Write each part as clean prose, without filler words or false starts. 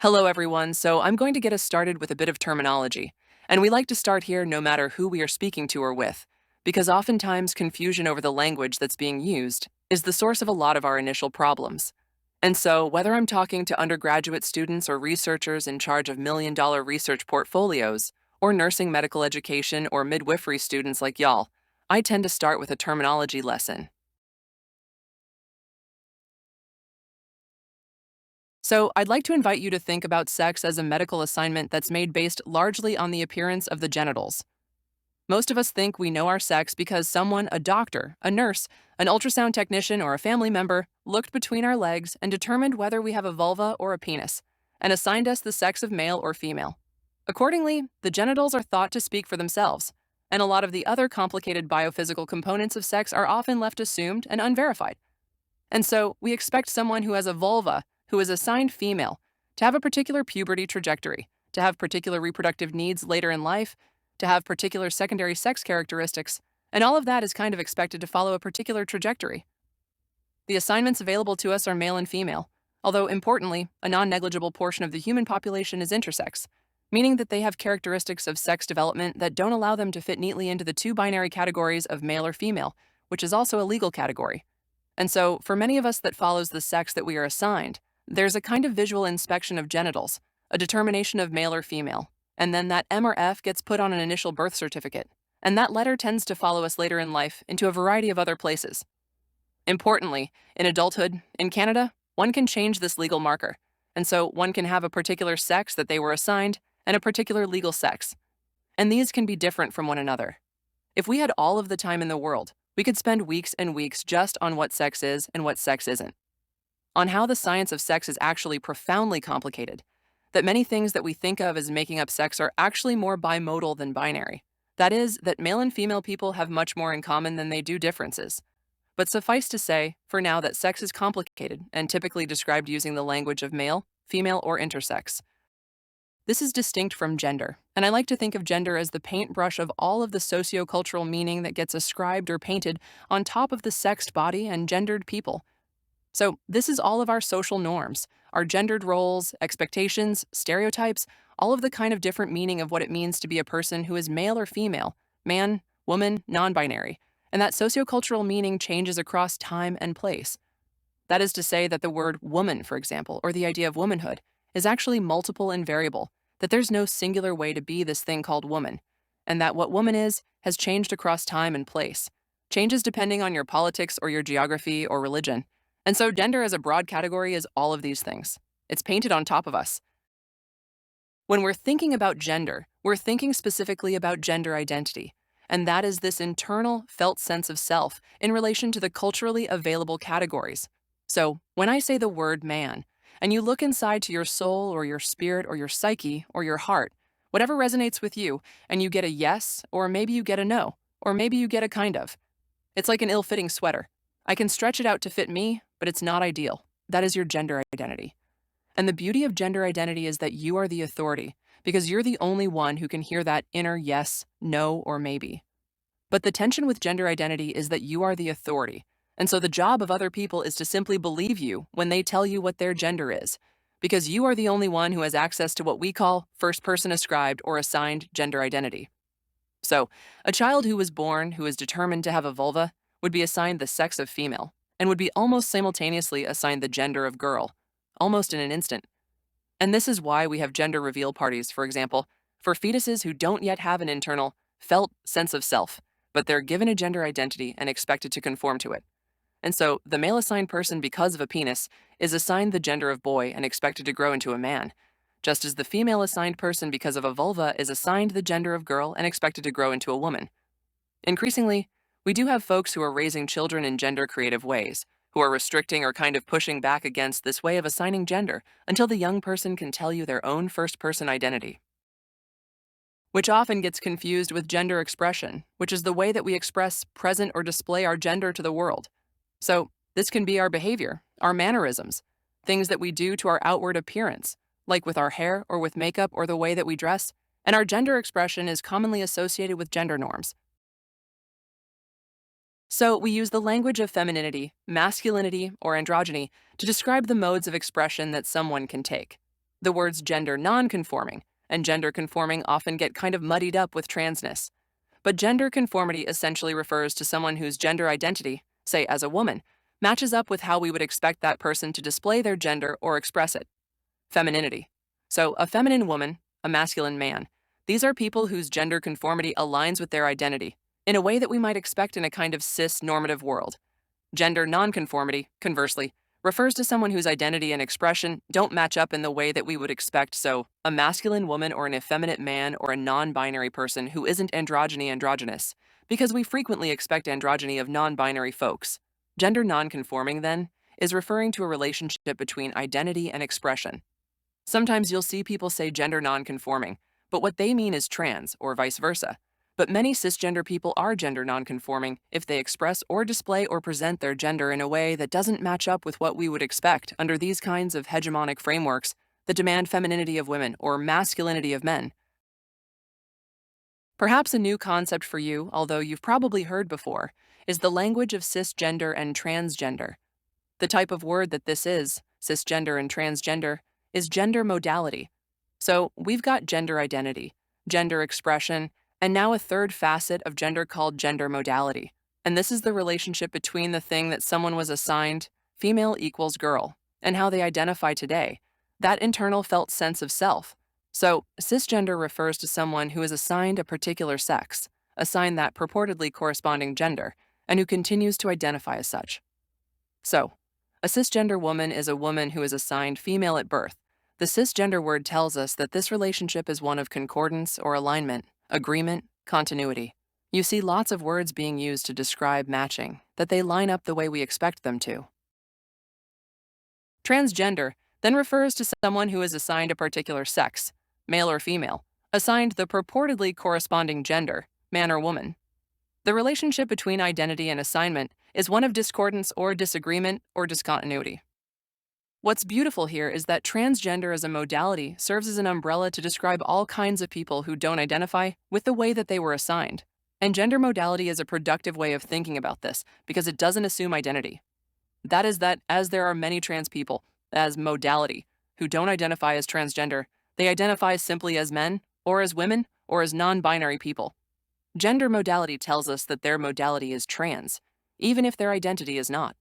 Hello, everyone. So I'm going to get us started with a bit of terminology. And we like to start here no matter who we are speaking to or with, because oftentimes confusion over the language that's being used is the source of a lot of our initial problems. And so, whether I'm talking to undergraduate students or researchers in charge of million-dollar research portfolios, or nursing medical education or midwifery students like y'all, I tend to start with a terminology lesson. So, I'd like to invite you to think about sex as a medical assignment that's made based largely on the appearance of the genitals. Most of us think we know our sex because someone, a doctor, a nurse, an ultrasound technician, or a family member, looked between our legs and determined whether we have a vulva or a penis, and assigned us the sex of male or female. Accordingly, the genitals are thought to speak for themselves, and a lot of the other complicated biophysical components of sex are often left assumed and unverified. And so, we expect someone who has a vulva, who is assigned female, to have a particular puberty trajectory, to have particular reproductive needs later in life, to have particular secondary sex characteristics, and all of that is kind of expected to follow a particular trajectory. The assignments available to us are male and female, although importantly, a non-negligible portion of the human population is intersex, meaning that they have characteristics of sex development that don't allow them to fit neatly into the two binary categories of male or female, which is also a legal category. And so, for many of us that follows the sex that we are assigned, there's a kind of visual inspection of genitals, a determination of male or female, and then that M or F gets put on an initial birth certificate, and that letter tends to follow us later in life into a variety of other places. Importantly, in adulthood, in Canada, one can change this legal marker, and so one can have a particular sex that they were assigned and a particular legal sex, and these can be different from one another. If we had all of the time in the world, we could spend weeks and weeks just on what sex is and what sex isn't, on how the science of sex is actually profoundly complicated, that many things that we think of as making up sex are actually more bimodal than binary. That is, that male and female people have much more in common than they do differences. But suffice to say, for now, that sex is complicated and typically described using the language of male, female, or intersex. This is distinct from gender, and I like to think of gender as the paintbrush of all of the sociocultural meaning that gets ascribed or painted on top of the sexed body and gendered people. So, this is all of our social norms, our gendered roles, expectations, stereotypes, all of the kind of different meaning of what it means to be a person who is male or female, man, woman, non binary, and that sociocultural meaning changes across time and place. That is to say that the word woman, for example, or the idea of womanhood, is actually multiple and variable, that there's no singular way to be this thing called woman, and that what woman is has changed across time and place, changes depending on your politics or your geography or religion. And so gender as a broad category is all of these things. It's painted on top of us. When we're thinking about gender, we're thinking specifically about gender identity, and that is this internal, felt sense of self in relation to the culturally available categories. So, when I say the word man, and you look inside to your soul or your spirit or your psyche or your heart, whatever resonates with you, and you get a yes, or maybe you get a no, or maybe you get a kind of. It's like an ill-fitting sweater. I can stretch it out to fit me, but it's not ideal. That is your gender identity. And the beauty of gender identity is that you are the authority, because you're the only one who can hear that inner yes, no, or maybe. But the tension with gender identity is that you are the authority, and so the job of other people is to simply believe you when they tell you what their gender is, because you are the only one who has access to what we call first-person ascribed or assigned gender identity. So, a child who was born who is determined to have a vulva would be assigned the sex of female, and would be almost simultaneously assigned the gender of girl, almost in an instant. And this is why we have gender reveal parties, for example, for fetuses who don't yet have an internal, felt sense of self, but they're given a gender identity and expected to conform to it. And so, the male assigned person because of a penis is assigned the gender of boy and expected to grow into a man, just as the female assigned person because of a vulva is assigned the gender of girl and expected to grow into a woman. Increasingly, we do have folks who are raising children in gender creative ways, who are restricting or kind of pushing back against this way of assigning gender until the young person can tell you their own first-person identity, which often gets confused with gender expression, which is the way that we express, present, or display our gender to the world. So, this can be our behavior, our mannerisms, things that we do to our outward appearance, like with our hair or with makeup or the way that we dress, and our gender expression is commonly associated with gender norms. So, we use the language of femininity, masculinity, or androgyny to describe the modes of expression that someone can take. The words gender non-conforming and gender conforming often get kind of muddied up with transness. But gender conformity essentially refers to someone whose gender identity, say as a woman, matches up with how we would expect that person to display their gender or express it. Femininity. So, a feminine woman, a masculine man, these are people whose gender conformity aligns with their identity in a way that we might expect in a kind of cis-normative world. Gender nonconformity, conversely, refers to someone whose identity and expression don't match up in the way that we would expect, so a masculine woman or an effeminate man or a non-binary person who isn't androgynous, because we frequently expect androgyny of non-binary folks. Gender nonconforming, then, is referring to a relationship between identity and expression. Sometimes you'll see people say gender nonconforming, but what they mean is trans or vice versa. But many cisgender people are gender nonconforming if they express or display or present their gender in a way that doesn't match up with what we would expect under these kinds of hegemonic frameworks that demand femininity of women or masculinity of men. Perhaps a new concept for you, although you've probably heard before, is the language of cisgender and transgender. The type of word that this is, cisgender and transgender, is gender modality. So we've got gender identity, gender expression, and now a third facet of gender called gender modality. And this is the relationship between the thing that someone was assigned, female equals girl, and how they identify today, that internal felt sense of self. So cisgender refers to someone who is assigned a particular sex, assigned that purportedly corresponding gender, and who continues to identify as such. So, a cisgender woman is a woman who is assigned female at birth. The cisgender word tells us that this relationship is one of concordance or alignment, agreement, continuity. You see lots of words being used to describe matching, that they line up the way we expect them to. Transgender then refers to someone who is assigned a particular sex, male or female, assigned the purportedly corresponding gender, man or woman. The relationship between identity and assignment is one of discordance or disagreement or discontinuity. What's beautiful here is that transgender as a modality serves as an umbrella to describe all kinds of people who don't identify with the way that they were assigned. And gender modality is a productive way of thinking about this because it doesn't assume identity. That is that as there are many trans people, as modality, who don't identify as transgender, they identify simply as men, or as women, or as non-binary people. Gender modality tells us that their modality is trans, even if their identity is not.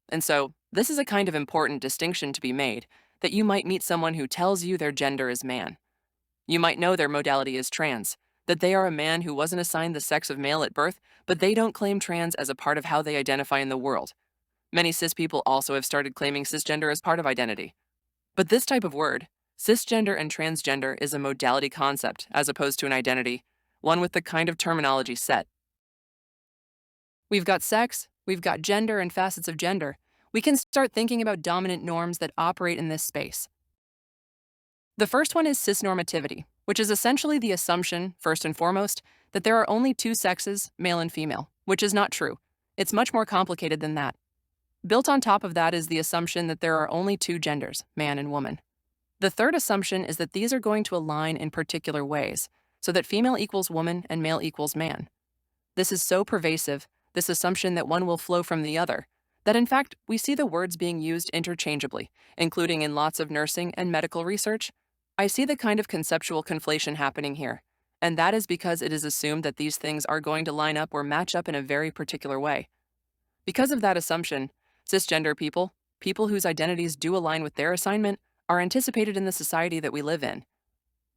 And so, this is a kind of important distinction to be made, that you might meet someone who tells you their gender is man. You might know their modality is trans, that they are a man who wasn't assigned the sex of male at birth, but they don't claim trans as a part of how they identify in the world. Many cis people also have started claiming cisgender as part of identity. But this type of word, cisgender and transgender, is a modality concept as opposed to an identity, one with the kind of terminology set. We've got sex, we've got gender and facets of gender. We can start thinking about dominant norms that operate in this space. The first one is cisnormativity, which is essentially the assumption, first and foremost, that there are only two sexes, male and female, which is not true. It's much more complicated than that. Built on top of that is the assumption that there are only two genders, man and woman. The third assumption is that these are going to align in particular ways, so that female equals woman and male equals man. This is so pervasive, this assumption that one will flow from the other, that in fact we see the words being used interchangeably, including in lots of nursing and medical research. I see the kind of conceptual conflation happening here, and that is because it is assumed that these things are going to line up or match up in a very particular way. Because of that assumption, cisgender people, people whose identities do align with their assignment, are anticipated in the society that we live in.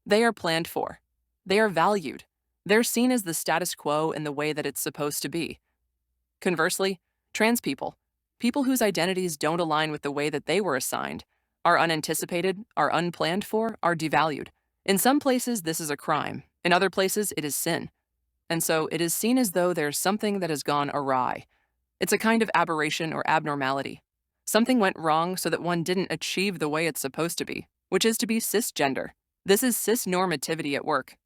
They are planned for. They are valued. They're seen as the status quo in the way that it's supposed to be. Conversely, trans people, people whose identities don't align with the way that they were assigned, are unanticipated, are unplanned for, are devalued. In some places, this is a crime. In other places, it is sin. And so it is seen as though there's something that has gone awry. It's a kind of aberration or abnormality. Something went wrong so that one didn't achieve the way it's supposed to be, which is to be cisgender. This is cisnormativity at work.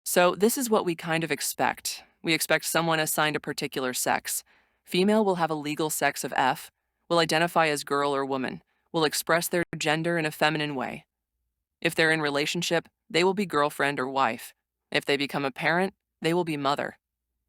So this is what we kind of expect. We expect someone assigned a particular sex. Female will have a legal sex of F, will identify as girl or woman, will express their gender in a feminine way. If they're in relationship, they will be girlfriend or wife. If they become a parent, they will be mother.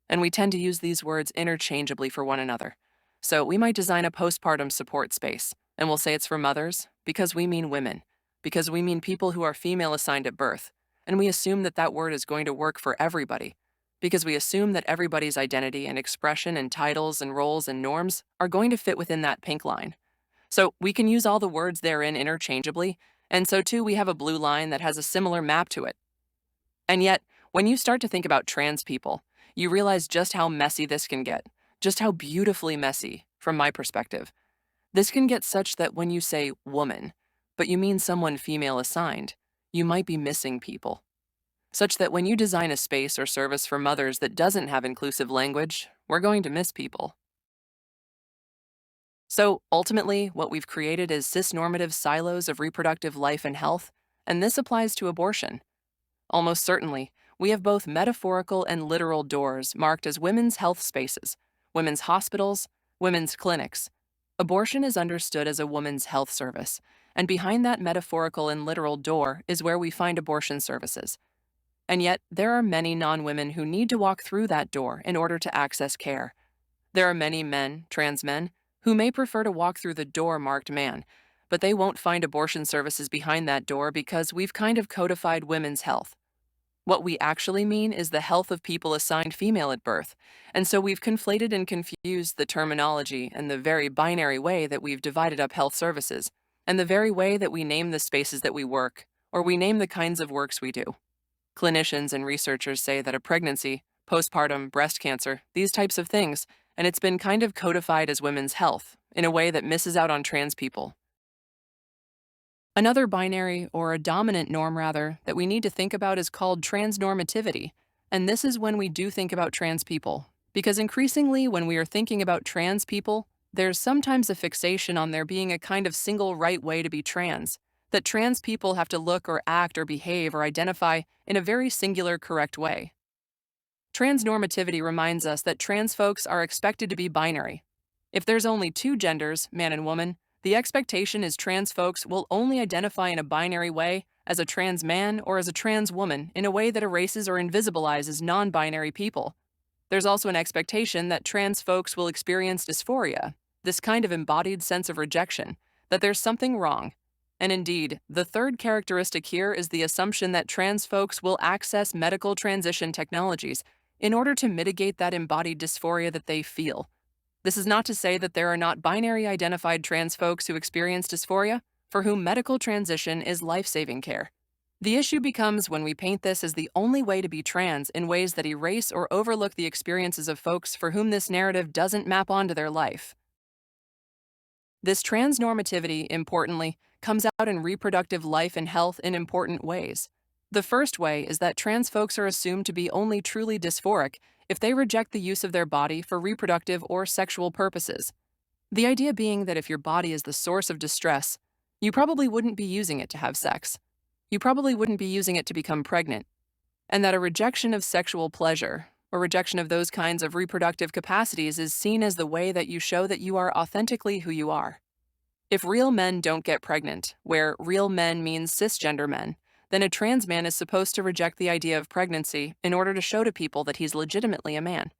And we tend to use these words interchangeably for one another. So we might design a postpartum support space, and we'll say it's for mothers, because we mean women, because we mean people who are female assigned at birth, and we assume that that word is going to work for everybody, because we assume that everybody's identity and expression and titles and roles and norms are going to fit within that pink line. So we can use all the words therein interchangeably, and so too we have a blue line that has a similar map to it. And yet, when you start to think about trans people, you realize just how messy this can get, just how beautifully messy, from my perspective. This can get such that when you say woman, but you mean someone female assigned, you might be missing people. Such that when you design a space or service for mothers that doesn't have inclusive language, we're going to miss people. So ultimately, what we've created is cisnormative silos of reproductive life and health, and this applies to abortion. Almost certainly, we have both metaphorical and literal doors marked as women's health spaces, women's hospitals, women's clinics. Abortion is understood as a woman's health service, and behind that metaphorical and literal door is where we find abortion services. And yet, there are many non-women who need to walk through that door in order to access care. There are many men, trans men, who may prefer to walk through the door marked man, but they won't find abortion services behind that door because we've kind of codified women's health. What we actually mean is the health of people assigned female at birth, and so we've conflated and confused the terminology and the very binary way that we've divided up health services, and the very way that we name the spaces that we work, or we name the kinds of works we do. Clinicians and researchers say that a pregnancy, postpartum, breast cancer, these types of things, and it's been kind of codified as women's health in a way that misses out on trans people. Another binary, or a dominant norm rather, that we need to think about is called transnormativity, and this is when we do think about trans people. Because increasingly, when we are thinking about trans people, there's sometimes a fixation on there being a kind of single right way to be trans, that trans people have to look or act or behave or identify in a very singular correct way. Transnormativity reminds us that trans folks are expected to be binary. If there's only two genders, man and woman, the expectation is trans folks will only identify in a binary way as a trans man or as a trans woman in a way that erases or invisibilizes non-binary people. There's also an expectation that trans folks will experience dysphoria, this kind of embodied sense of rejection, that there's something wrong. And indeed, the third characteristic here is the assumption that trans folks will access medical transition technologies in order to mitigate that embodied dysphoria that they feel. This is not to say that there are not binary identified trans folks who experience dysphoria, for whom medical transition is life-saving care. The issue becomes when we paint this as the only way to be trans in ways that erase or overlook the experiences of folks for whom this narrative doesn't map onto their life. This transnormativity, importantly, comes out in reproductive life and health in important ways. The first way is that trans folks are assumed to be only truly dysphoric if they reject the use of their body for reproductive or sexual purposes. The idea being that if your body is the source of distress, you probably wouldn't be using it to have sex. You probably wouldn't be using it to become pregnant. And that a rejection of sexual pleasure, or rejection of those kinds of reproductive capacities is seen as the way that you show that you are authentically who you are. If real men don't get pregnant, where real men means cisgender men, then a trans man is supposed to reject the idea of pregnancy in order to show to people that he's legitimately a man.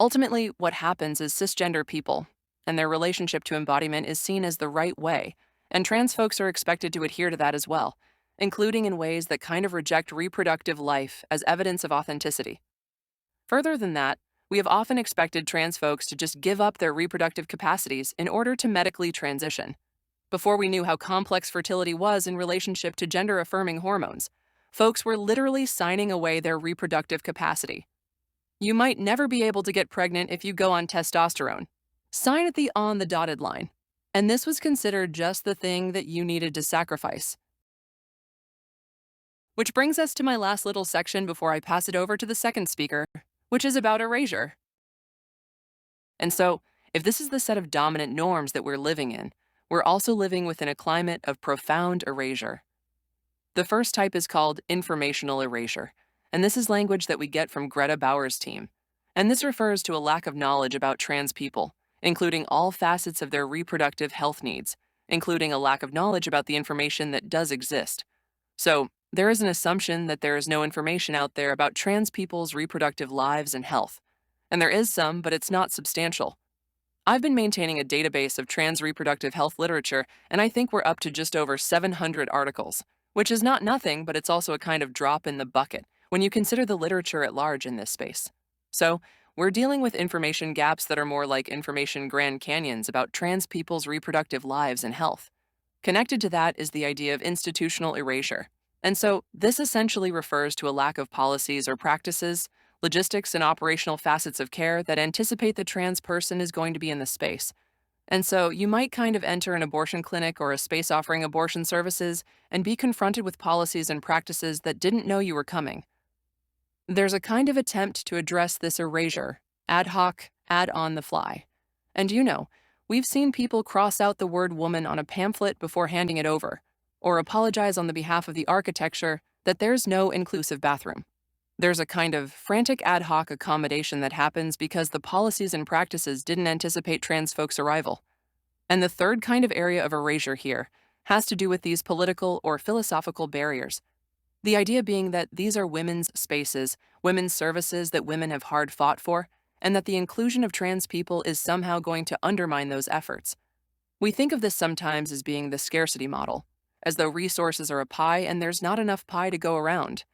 Ultimately, what happens is cisgender people, and their relationship to embodiment is seen as the right way, and trans folks are expected to adhere to that as well, including in ways that kind of reject reproductive life as evidence of authenticity. Further than that, we have often expected trans folks to just give up their reproductive capacities in order to medically transition. Before we knew how complex fertility was in relationship to gender-affirming hormones, folks were literally signing away their reproductive capacity. You might never be able to get pregnant if you go on testosterone. Sign at the on the dotted line. And this was considered just the thing that you needed to sacrifice. Which brings us to my last little section before I pass it over to the second speaker, which is about erasure. And so, if this is the set of dominant norms that we're living in, we're also living within a climate of profound erasure. The first type is called informational erasure, and this is language that we get from Greta Bauer's team. And this refers to a lack of knowledge about trans people, including all facets of their reproductive health needs, including a lack of knowledge about the information that does exist. So, there is an assumption that there is no information out there about trans people's reproductive lives and health. And there is some, but it's not substantial. I've been maintaining a database of trans reproductive health literature, and I think we're up to just over 700 articles, which is not nothing, but it's also a kind of drop in the bucket when you consider the literature at large in this space. So, we're dealing with information gaps that are more like information Grand Canyons about trans people's reproductive lives and health. Connected to that is the idea of institutional erasure. And so, this essentially refers to a lack of policies or practices, logistics, and operational facets of care that anticipate the trans person is going to be in the space. And so, you might kind of enter an abortion clinic or a space offering abortion services and be confronted with policies and practices that didn't know you were coming. There's a kind of attempt to address this erasure, ad hoc, add on the fly. And we've seen people cross out the word woman on a pamphlet before handing it over, or apologize on the behalf of the architecture that there's no inclusive bathroom. There's a kind of frantic ad hoc accommodation that happens because the policies and practices didn't anticipate trans folks' arrival. And the third kind of area of erasure here has to do with these political or philosophical barriers. The idea being that these are women's spaces, women's services that women have hard fought for, and that the inclusion of trans people is somehow going to undermine those efforts. We think of this sometimes as being the scarcity model, as though resources are a pie and there's not enough pie to go around.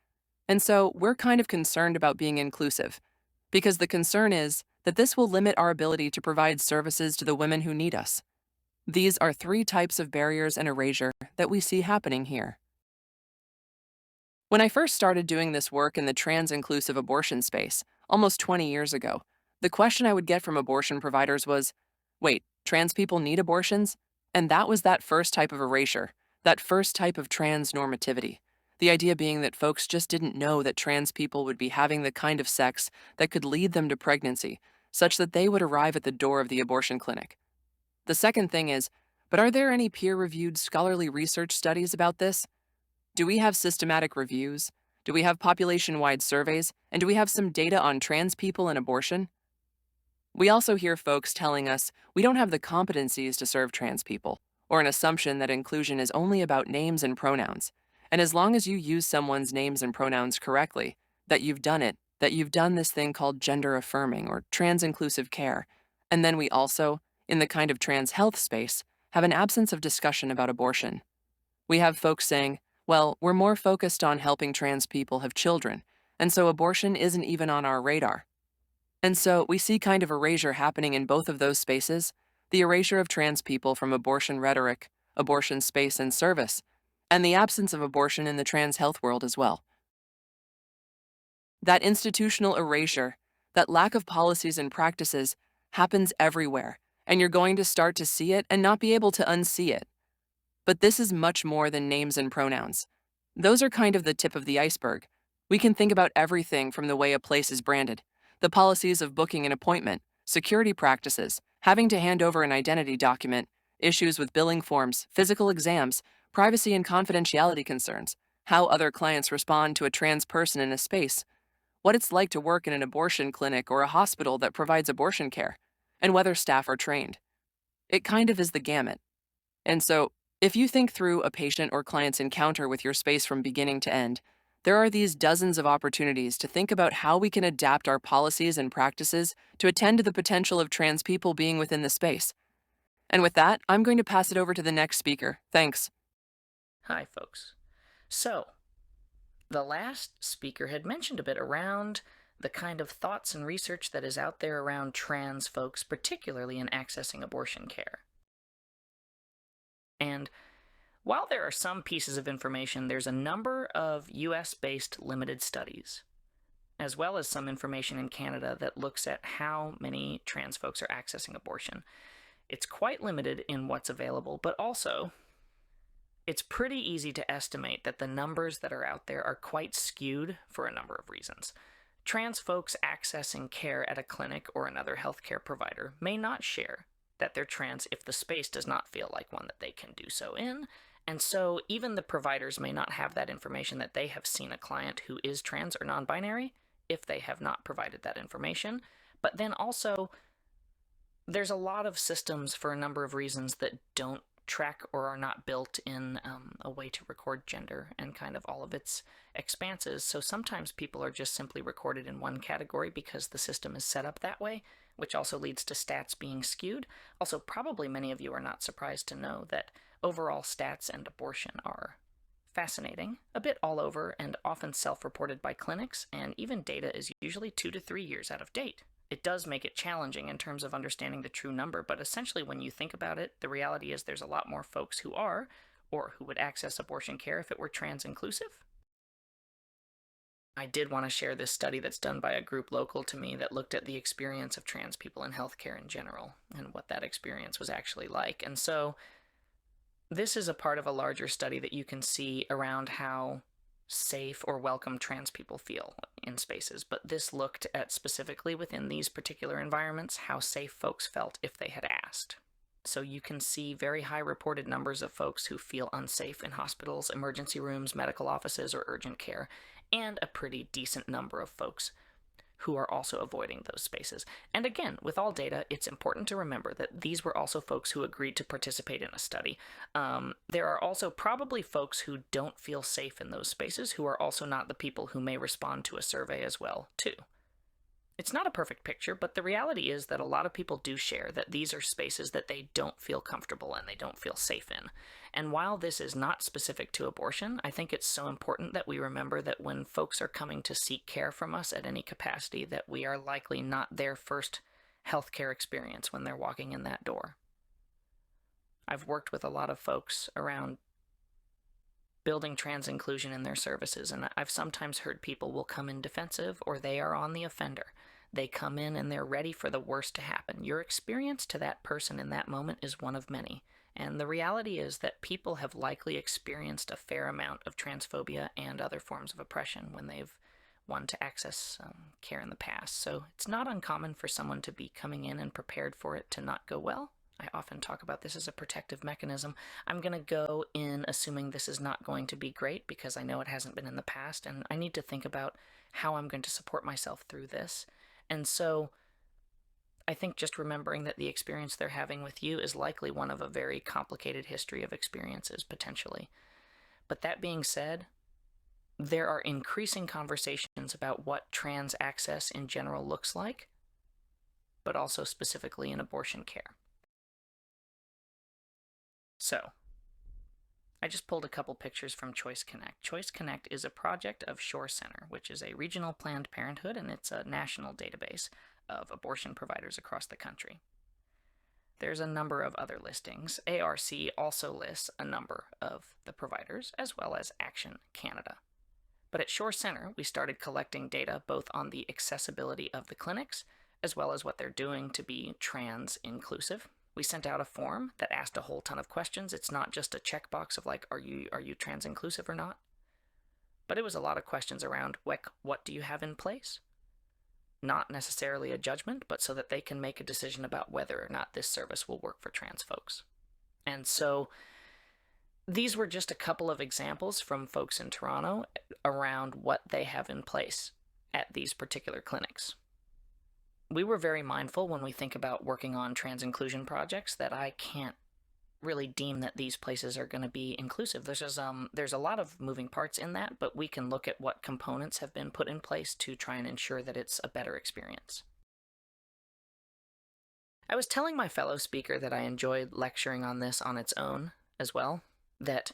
And so we're kind of concerned about being inclusive, because the concern is that this will limit our ability to provide services to the women who need us. These are three types of barriers and erasure that we see happening here. When I first started doing this work in the trans-inclusive abortion space, almost 20 years ago, the question I would get from abortion providers was, wait, trans people need abortions? And that was that first type of erasure, that first type of trans normativity. The idea being that folks just didn't know that trans people would be having the kind of sex that could lead them to pregnancy, such that they would arrive at the door of the abortion clinic. The second thing is, but are there any peer-reviewed scholarly research studies about this? Do we have systematic reviews? Do we have population-wide surveys? And do we have some data on trans people and abortion? We also hear folks telling us we don't have the competencies to serve trans people, or an assumption that inclusion is only about names and pronouns. And as long as you use someone's names and pronouns correctly, that you've done it, that you've done this thing called gender affirming or trans-inclusive care. And then we also, in the kind of trans health space, have an absence of discussion about abortion. We have folks saying, well, we're more focused on helping trans people have children, and so abortion isn't even on our radar. And so we see kind of erasure happening in both of those spaces, the erasure of trans people from abortion rhetoric, abortion space and service, and the absence of abortion in the trans health world as well. That institutional erasure, that lack of policies and practices, happens everywhere, and you're going to start to see it and not be able to unsee it. But this is much more than names and pronouns. Those are kind of the tip of the iceberg. We can think about everything from the way a place is branded, the policies of booking an appointment, security practices, having to hand over an identity document, issues with billing forms, physical exams, privacy and confidentiality concerns, how other clients respond to a trans person in a space, what it's like to work in an abortion clinic or a hospital that provides abortion care, and whether staff are trained. It kind of is the gamut. And so, if you think through a patient or client's encounter with your space from beginning to end, there are these dozens of opportunities to think about how we can adapt our policies and practices to attend to the potential of trans people being within the space. And with that, I'm going to pass it over to the next speaker. Thanks. Hi, folks. So, the last speaker had mentioned a bit around the kind of thoughts and research that is out there around trans folks, particularly in accessing abortion care. And while there are some pieces of information, there's a number of US-based limited studies, as well as some information in Canada that looks at how many trans folks are accessing abortion. It's quite limited in what's available, but also it's pretty easy to estimate that the numbers that are out there are quite skewed for a number of reasons. Trans folks accessing care at a clinic or another healthcare provider may not share that they're trans if the space does not feel like one that they can do so in, and so even the providers may not have that information that they have seen a client who is trans or non-binary if they have not provided that information. But then also, there's a lot of systems for a number of reasons that don't track or are not built in a way to record gender and kind of all of its expanses. So sometimes people are just simply recorded in one category because the system is set up that way, which also leads to stats being skewed. Also, probably many of you are not surprised to know that overall stats and abortion are fascinating, a bit all over, and often self-reported by clinics, and even data is usually 2 to 3 years out of date. It does make it challenging in terms of understanding the true number, but essentially when you think about it, the reality is there's a lot more folks who are, or who would access abortion care if it were trans-inclusive. I did want to share this study that's done by a group local to me that looked at the experience of trans people in healthcare in general and what that experience was actually like. And so this is a part of a larger study that you can see around how safe or welcome trans people feel in spaces. But this looked at specifically within these particular environments how safe folks felt if they had asked. So you can see very high reported numbers of folks who feel unsafe in hospitals, emergency rooms, medical offices, or urgent care, and a pretty decent number of folks who are also avoiding those spaces. And again, with all data, it's important to remember that these were also folks who agreed to participate in a study. There are also probably folks who don't feel safe in those spaces who are also not the people who may respond to a survey as well, too. It's not a perfect picture, but the reality is that a lot of people do share that these are spaces that they don't feel comfortable and they don't feel safe in. And while this is not specific to abortion, I think it's so important that we remember that when folks are coming to seek care from us at any capacity, that we are likely not their first healthcare experience when they're walking in that door. I've worked with a lot of folks around building trans inclusion in their services, and I've sometimes heard people will come in defensive or they are on the offender. They come in and they're ready for the worst to happen. Your experience to that person in that moment is one of many. And the reality is that people have likely experienced a fair amount of transphobia and other forms of oppression when they've wanted to access care in the past. So it's not uncommon for someone to be coming in and prepared for it to not go well. I often talk about this as a protective mechanism. I'm going to go in assuming this is not going to be great because I know it hasn't been in the past, and I need to think about how I'm going to support myself through this. And so I think just remembering that the experience they're having with you is likely one of a very complicated history of experiences, potentially. But that being said, there are increasing conversations about what trans access in general looks like, but also specifically in abortion care. So, I just pulled a couple pictures from Choice Connect. Choice Connect is a project of Shore Center, which is a regional Planned Parenthood, and it's a national database of abortion providers across the country. There's a number of other listings. ARC also lists a number of the providers, as well as Action Canada. But at Shore Center, we started collecting data both on the accessibility of the clinics, as well as what they're doing to be trans inclusive. We sent out a form that asked a whole ton of questions. It's not just a checkbox of like, are you trans inclusive or not? But it was a lot of questions around, like, what do you have in place? Not necessarily a judgment, but so that they can make a decision about whether or not this service will work for trans folks. And so these were just a couple of examples from folks in Toronto around what they have in place at these particular clinics. We were very mindful when we think about working on trans inclusion projects that I can't really deem that these places are going to be inclusive. There's a lot of moving parts in that, but we can look at what components have been put in place to try and ensure that it's a better experience. I was telling my fellow speaker that I enjoyed lecturing on this on its own as well, that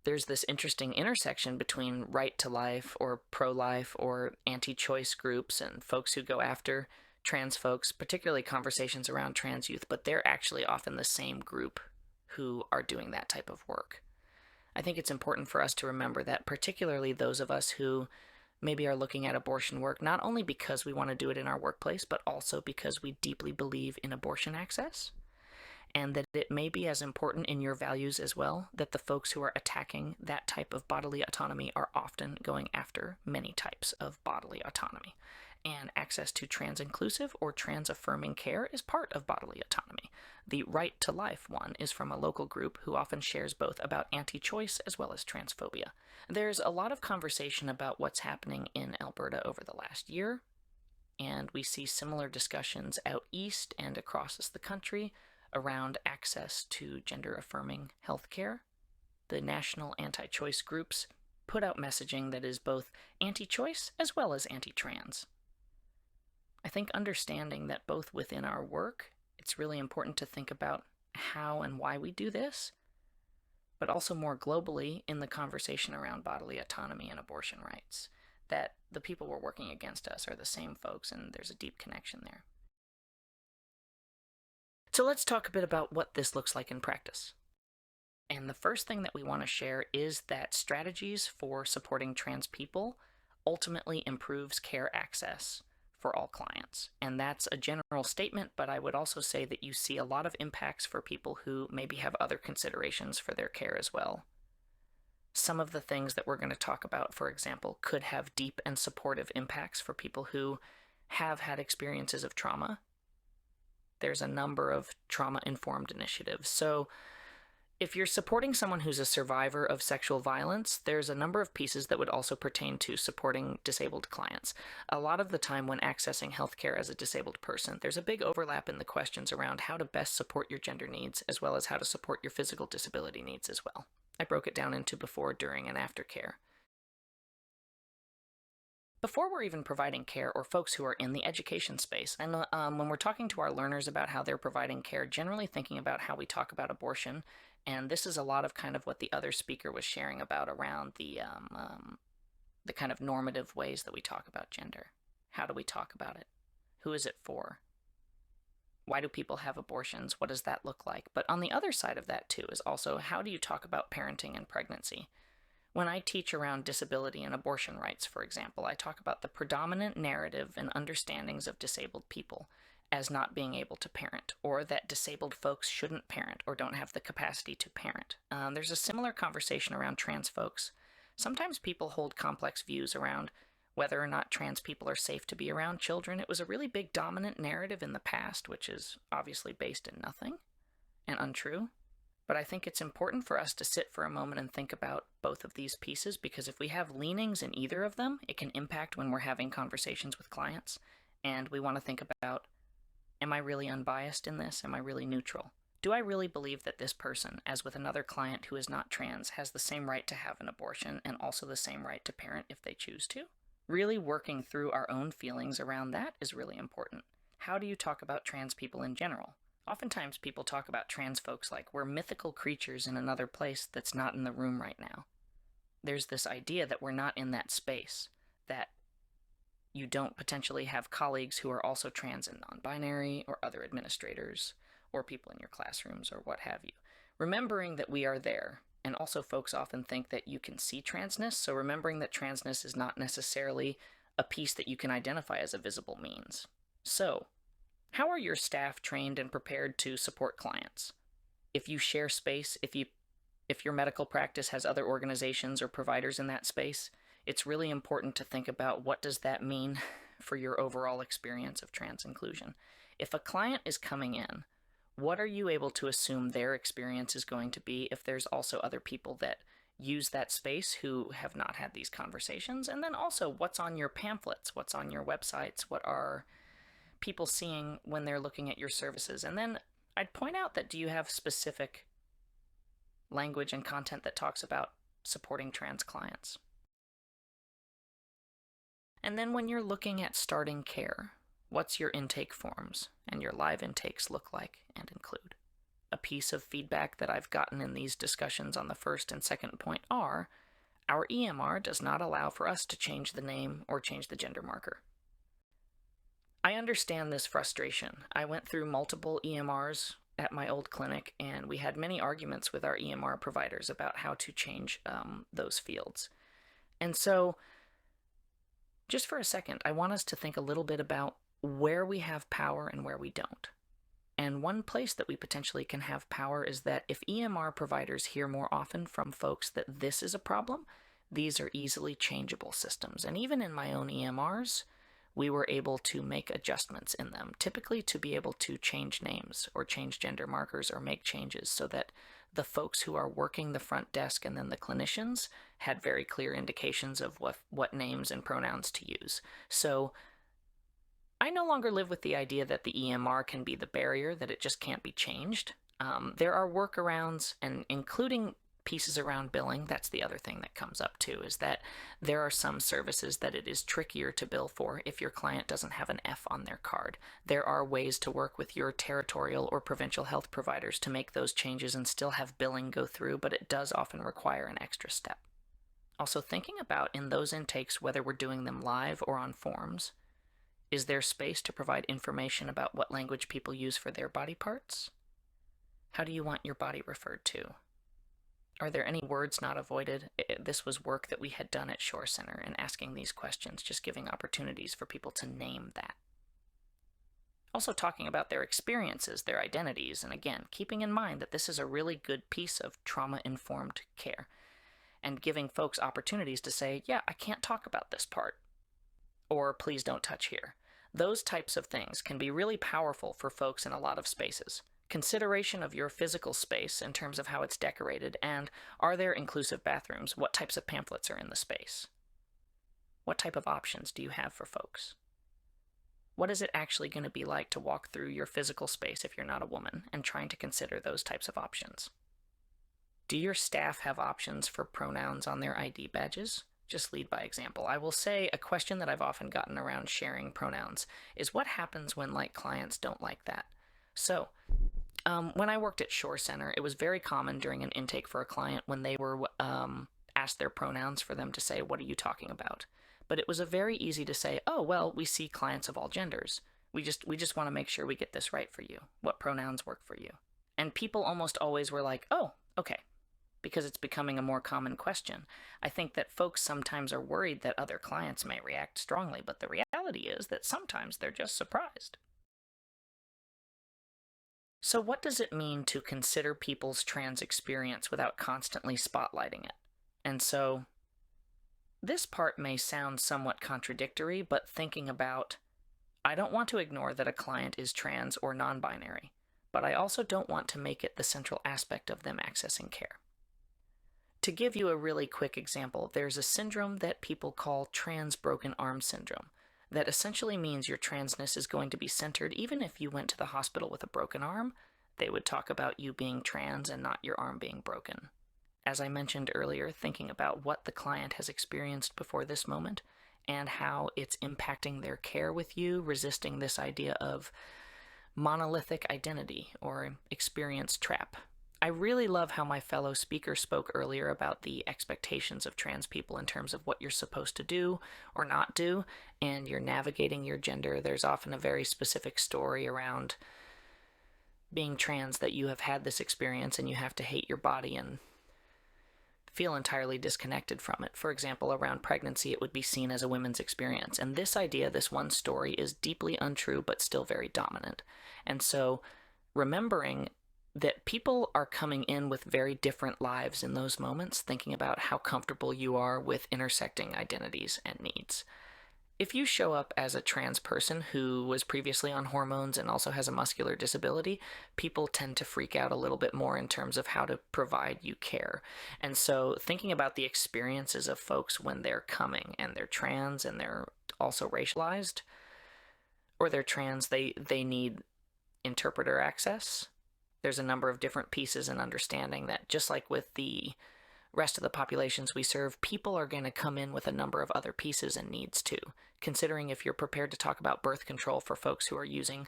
there's this interesting intersection between right to life or pro-life or anti-choice groups and folks who go after trans folks, particularly conversations around trans youth, but they're actually often the same group who are doing that type of work. I think it's important for us to remember that, particularly those of us who maybe are looking at abortion work, not only because we want to do it in our workplace, but also because we deeply believe in abortion access, and that it may be as important in your values as well, that the folks who are attacking that type of bodily autonomy are often going after many types of bodily autonomy. And access to trans-inclusive or trans-affirming care is part of bodily autonomy. The Right to Life one is from a local group who often shares both about anti-choice as well as transphobia. There's a lot of conversation about what's happening in Alberta over the last year, and we see similar discussions out east and across the country around access to gender-affirming healthcare. The national anti-choice groups put out messaging that is both anti-choice as well as anti-trans. I think understanding that both within our work, it's really important to think about how and why we do this, but also more globally in the conversation around bodily autonomy and abortion rights, that the people we're working against us are the same folks and there's a deep connection there. So let's talk a bit about what this looks like in practice. And the first thing that we want to share is that strategies for supporting trans people ultimately improves care access for all clients. And that's a general statement, but I would also say that you see a lot of impacts for people who maybe have other considerations for their care as well. Some of the things that we're going to talk about, for example, could have deep and supportive impacts for people who have had experiences of trauma. There's a number of trauma-informed initiatives. So if you're supporting someone who's a survivor of sexual violence, there's a number of pieces that would also pertain to supporting disabled clients. A lot of the time when accessing healthcare as a disabled person, there's a big overlap in the questions around how to best support your gender needs, as well as how to support your physical disability needs as well. I broke it down into before, during, and after care. Before we're even providing care, or folks who are in the education space, and when we're talking to our learners about how they're providing care, generally thinking about how we talk about abortion, and this is a lot of kind of what the other speaker was sharing about around the kind of normative ways that we talk about gender. How do we talk about it? Who is it for? Why do people have abortions? What does that look like? But on the other side of that too is also, how do you talk about parenting and pregnancy? When I teach around disability and abortion rights, for example, I talk about the predominant narrative and understandings of disabled people as not being able to parent, or that disabled folks shouldn't parent or don't have the capacity to parent. There's a similar conversation around trans folks. Sometimes people hold complex views around whether or not trans people are safe to be around children. It was a really big dominant narrative in the past, which is obviously based in nothing and untrue. But I think it's important for us to sit for a moment and think about both of these pieces, because if we have leanings in either of them, it can impact when we're having conversations with clients. And we want to think about, am I really unbiased in this? Am I really neutral? Do I really believe that this person, as with another client who is not trans, has the same right to have an abortion and also the same right to parent if they choose to? Really working through our own feelings around that is really important. How do you talk about trans people in general? Oftentimes people talk about trans folks like we're mythical creatures in another place that's not in the room right now. There's this idea that we're not in that space, that you don't potentially have colleagues who are also trans and non-binary, or other administrators, or people in your classrooms, or what have you. Remembering that we are there, and also folks often think that you can see transness, so remembering that transness is not necessarily a piece that you can identify as a visible means. So, how are your staff trained and prepared to support clients? If you share space, if your medical practice has other organizations or providers in that space, it's really important to think about what does that mean for your overall experience of trans inclusion. If a client is coming in, what are you able to assume their experience is going to be if there's also other people that use that space who have not had these conversations? And then also, what's on your pamphlets? What's on your websites? What are people seeing when they're looking at your services? And then I'd point out that, do you have specific language and content that talks about supporting trans clients? And then when you're looking at starting care, what's your intake forms and your live intakes look like and include? A piece of feedback that I've gotten in these discussions on the first and second point are, our EMR does not allow for us to change the name or change the gender marker. I understand this frustration. I went through multiple EMRs at my old clinic, and we had many arguments with our EMR providers about how to change those fields. And so, just for a second, I want us to think a little bit about where we have power and where we don't. And one place that we potentially can have power is that if EMR providers hear more often from folks that this is a problem, these are easily changeable systems. And even in my own EMRs, we were able to make adjustments in them, typically to be able to change names or change gender markers or make changes so that the folks who are working the front desk and then the clinicians had very clear indications of what names and pronouns to use. So I no longer live with the idea that the EMR can be the barrier, that it just can't be changed. There are workarounds, and including pieces around billing, that's the other thing that comes up too, is that there are some services that it is trickier to bill for if your client doesn't have an F on their card. There are ways to work with your territorial or provincial health providers to make those changes and still have billing go through, but it does often require an extra step. Also, thinking about in those intakes whether we're doing them live or on forms, is there space to provide information about what language people use for their body parts? How do you want your body referred to? Are there any words not avoided? This was work that we had done at Shore Center, and asking these questions, just giving opportunities for people to name that. Also talking about their experiences, their identities, and again, keeping in mind that this is a really good piece of trauma-informed care, and giving folks opportunities to say, yeah, I can't talk about this part, or please don't touch here. Those types of things can be really powerful for folks in a lot of spaces. Consideration of your physical space in terms of how it's decorated, and are there inclusive bathrooms? What types of pamphlets are in the space? What type of options do you have for folks? What is it actually going to be like to walk through your physical space if you're not a woman, and trying to consider those types of options? Do your staff have options for pronouns on their ID badges? Just lead by example. I will say a question that I've often gotten around sharing pronouns is what happens when clients don't like that? So, when I worked at Shore Center, it was very common during an intake for a client when they were asked their pronouns for them to say, what are you talking about? But it was very easy to say, oh, well, we see clients of all genders. We just want to make sure we get this right for you. What pronouns work for you? And people almost always were like, oh, okay, because it's becoming a more common question. I think that folks sometimes are worried that other clients may react strongly, but the reality is that sometimes they're just surprised. So what does it mean to consider people's trans experience without constantly spotlighting it? And so this part may sound somewhat contradictory, but thinking about, I don't want to ignore that a client is trans or non-binary, but I also don't want to make it the central aspect of them accessing care. To give you a really quick example, there's a syndrome that people call trans broken arm syndrome. That essentially means your transness is going to be centered even if you went to the hospital with a broken arm. They would talk about you being trans and not your arm being broken. As I mentioned earlier, thinking about what the client has experienced before this moment and how it's impacting their care with you, resisting this idea of monolithic identity or experience trap. I really love how my fellow speaker spoke earlier about the expectations of trans people in terms of what you're supposed to do or not do, and you're navigating your gender. There's often a very specific story around being trans that you have had this experience and you have to hate your body and feel entirely disconnected from it. For example, around pregnancy, it would be seen as a women's experience. And this idea, this one story, is deeply untrue but still very dominant. And so remembering that people are coming in with very different lives in those moments, thinking about how comfortable you are with intersecting identities and needs. If you show up as a trans person who was previously on hormones and also has a muscular disability, people tend to freak out a little bit more in terms of how to provide you care. And so thinking about the experiences of folks when they're coming and they're trans and they're also racialized, or they're trans, they need interpreter access. There's a number of different pieces in understanding that, just like with the rest of the populations we serve, people are going to come in with a number of other pieces and needs too. Considering if you're prepared to talk about birth control for folks who are using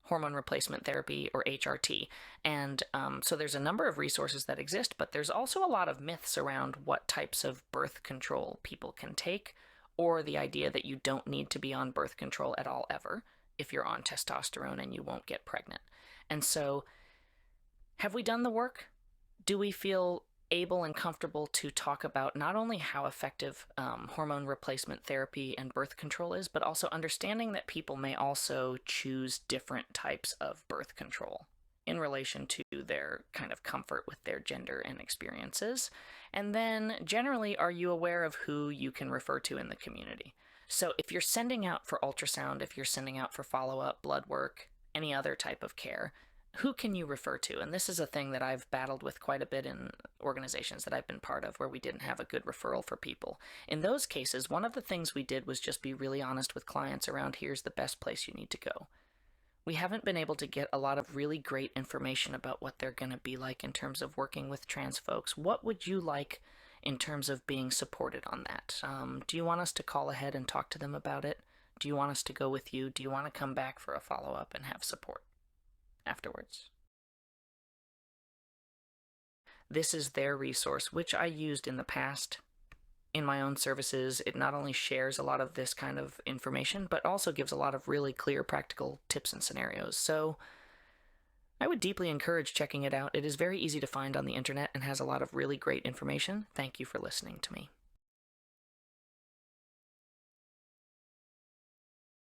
hormone replacement therapy or HRT. And so there's a number of resources that exist, but there's also a lot of myths around what types of birth control people can take, or the idea that you don't need to be on birth control at all ever if you're on testosterone and you won't get pregnant. And so, have we done the work? Do we feel able and comfortable to talk about not only how effective hormone replacement therapy and birth control is, but also understanding that people may also choose different types of birth control in relation to their kind of comfort with their gender and experiences? And then, generally, are you aware of who you can refer to in the community? So if you're sending out for ultrasound, if you're sending out for follow-up, blood work, any other type of care, who can you refer to? And this is a thing that I've battled with quite a bit in organizations that I've been part of where we didn't have a good referral for people. In those cases, one of the things we did was just be really honest with clients around, here's the best place you need to go. we haven't been able to get a lot of really great information about what they're going to be like in terms of working with trans folks. What would you like in terms of being supported on that? Do you want us to call ahead and talk to them about it? Do you want us to go with you? Do you want to come back for a follow-up and have support afterwards? This is their resource, which I used in the past in my own services. It not only shares a lot of this kind of information, but also gives a lot of really clear practical tips and scenarios. So I would deeply encourage checking it out. It is very easy to find on the internet and has a lot of really great information. Thank you for listening to me.